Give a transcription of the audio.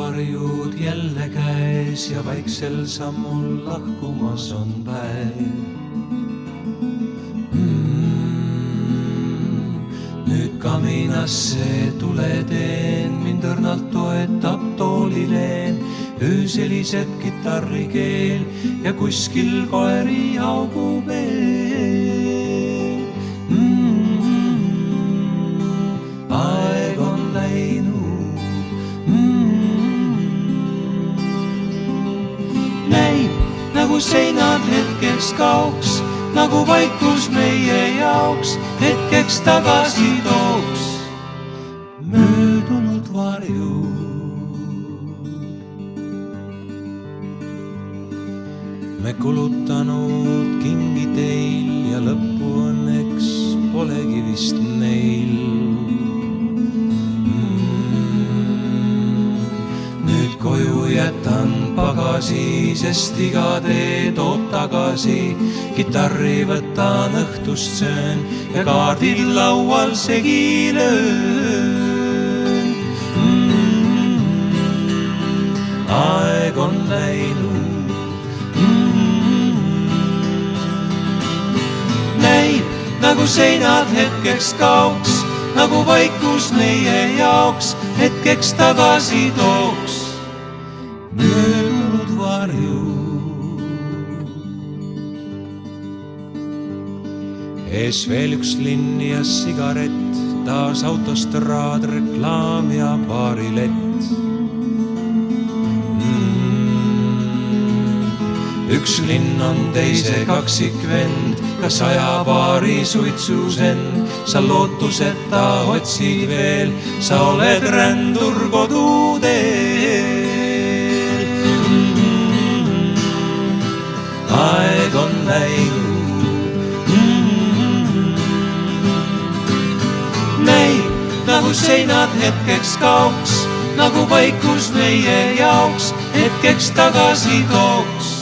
varjud jälle käes ja vaiksel sammul lahkumas on päev. Nüüd kaminasse tuleteen, mind õrnalt toetab toolileen, ööselised kitarrikeel ja kuskil koeri haugub veel. Aeg on läinud. Näib, nagu seinad hetkeks kaoks, nagu vaikus meie jaoks hetkeks tagasi tooks möödunud varju. Me kulutanud kingi teil ja lõppu õnneks polegi vist neil. Nüüd koju jätan pagasi, sest iga tee toob tagasi. Kitarri võtan, õhtust söön ja kaardid laual segi löön. Aeg on läinud. Näib, nagu seinad hetkeks kaoks, nagu vaikus meie jaoks hetkeks tagasi tooks möödunud varju. Ees veel üks linn ja sigaret, taas autostraad, reklaam ja baarilett. Üks linn on teise kaksikvend, kas ajabaari suitsusend. Sa lootuseta otsid veel, sa oled rändur koduteel. Aeg on läinud. Näib, nagu seinad hetkeks kaoks, nagu vaikus meie jaoks hetkeks tagasi tooks.